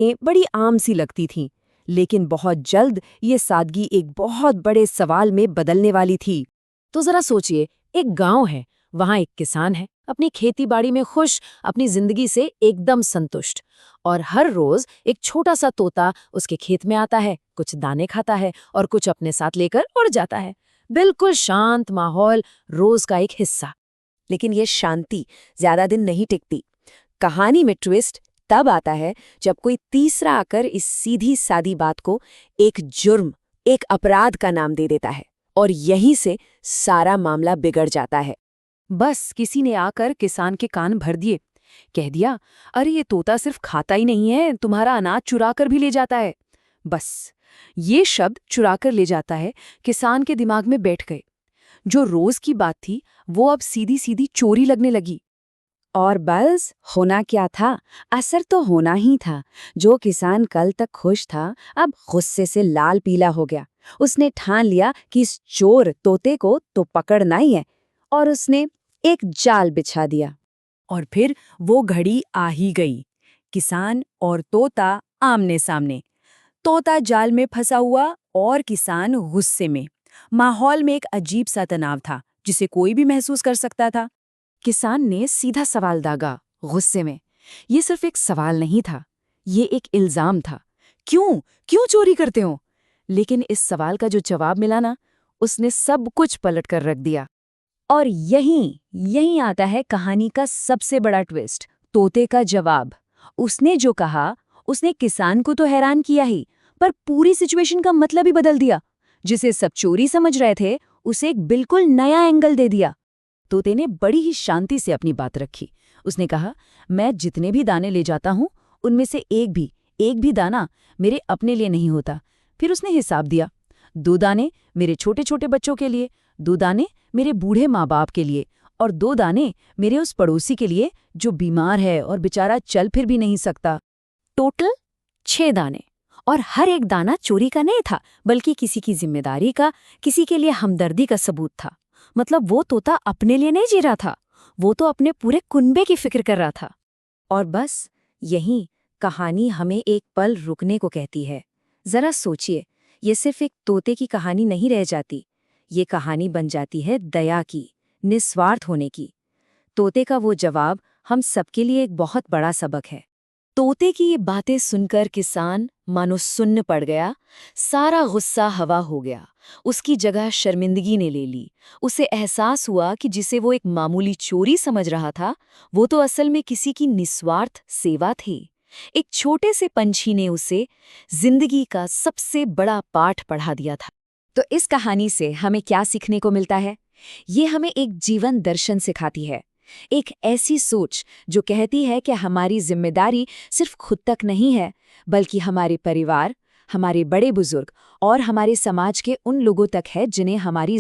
ये बड़ी आम सी लगती थीं, लेकिन बहुत जल्द ये सादगी एक बहुत बड़े सवाल में बदलने वाली थी। तो जरा सोचिए, एक गांव है, वहां एक किसान है, अपनी खेती-बाड़ी में खुश, अपनी जिंदगी से एकदम संतुष्ट। और हर रोज एक छोटा सा तोता उसके खेत में आता है, कुछ दाने खाता है और कुछ अपने साथ लेकर उड़ जाता है। बिल्कुल शांत माहौल, रोज का एक हिस्सा। लेकिन ये शांति ज्यादा दिन नहीं टिकती। कहानी में ट्विस्ट तब आता है जब कोई तीसरा आकर इस सीधी सादी बात को एक जुर्म, एक अपराध का नाम दे देता है, और यहीं से सारा मामला बिगड़ जाता है। बस किसी ने आकर किसान के कान भर दिए, कह दिया, अरे ये तोता सिर्फ खाता ही नहीं है, तुम्हारा अनाज चुरा कर भी ले जाता है। बस ये शब्द चुरा कर ले जाता है किसान के दिमाग में बैठ गए। जो रोज की बात थी वो अब सीधी सीधी चोरी लगने लगी। और बस होना क्या था, असर तो होना ही था। जो किसान कल तक खुश था, अब गुस्से से लाल पीला हो गया। उसने ठान लिया कि इस चोर तोते को तो पकड़ना ही है, और उसने एक जाल बिछा दिया। और फिर वो घड़ी आ ही गई। किसान और तोता आमने सामने। तोता जाल में फंसा हुआ और किसान गुस्से में। माहौल में एक अजीब सा तनाव था, जिसे कोई भी महसूस कर सकता था। किसान ने सीधा सवाल दागा, गुस्से में। ये सिर्फ एक सवाल नहीं था, ये एक इल्जाम था। क्यों क्यों चोरी करते हो? लेकिन इस सवाल का जो जवाब मिला ना, उसने सब कुछ पलट कर रख दिया। और यहीं आता है कहानी का सबसे बड़ा ट्विस्ट, तोते का जवाब। उसने जो कहा, उसने किसान को तो हैरान किया ही, पर पूरी सिचुएशन का मतलब ही बदल दिया। जिसे सब चोरी समझ रहे थे, उसे एक बिल्कुल नया एंगल दे दिया। तोते ने बड़ी ही शांति से अपनी बात रखी। उसने कहा, मैं जितने भी दाने ले जाता हूँ, उनमें से एक भी दाना मेरे अपने लिए नहीं होता। फिर उसने हिसाब दिया, 2 दाने मेरे छोटे छोटे बच्चों के लिए, 2 दाने मेरे बूढ़े माँ बाप के लिए, और 2 दाने मेरे उस पड़ोसी के लिए जो बीमार है और बेचारा चल फिर भी नहीं सकता। टोटल 6 दाने। और हर एक दाना चोरी का नहीं था, बल्कि किसी की जिम्मेदारी का, किसी के लिए हमदर्दी का सबूत था। मतलब वो तोता अपने लिए नहीं जी रहा था, वो तो अपने पूरे कुनबे की फिक्र कर रहा था। और बस यहीं कहानी हमें एक पल रुकने को कहती है। जरा सोचिए, ये सिर्फ एक तोते की कहानी नहीं रह जाती, ये कहानी बन जाती है दया की, निस्वार्थ होने की। तोते का वो जवाब हम सबके लिए एक बहुत बड़ा सबक है। तोते की ये बातें सुनकर किसान मानो सुन्न पड़ गया। सारा गुस्सा हवा हो गया, उसकी जगह शर्मिंदगी ने ले ली। उसे एहसास हुआ कि जिसे वो एक मामूली चोरी समझ रहा था, वो तो असल में किसी की निस्वार्थ सेवा थी। एक छोटे से पंछी ने उसे जिंदगी का सबसे बड़ा पाठ पढ़ा दिया था। तो इस कहानी से हमें क्या सीखने को मिलता है? ये हमें एक जीवन दर्शन सिखाती है, एक ऐसी सोच जो कहती है कि हमारी जिम्मेदारी सिर्फ खुद तक नहीं है, बल्कि हमारे परिवार, हमारे बड़े बुजुर्ग और हमारे समाज के उन लोगों तक है जिन्हें हमारी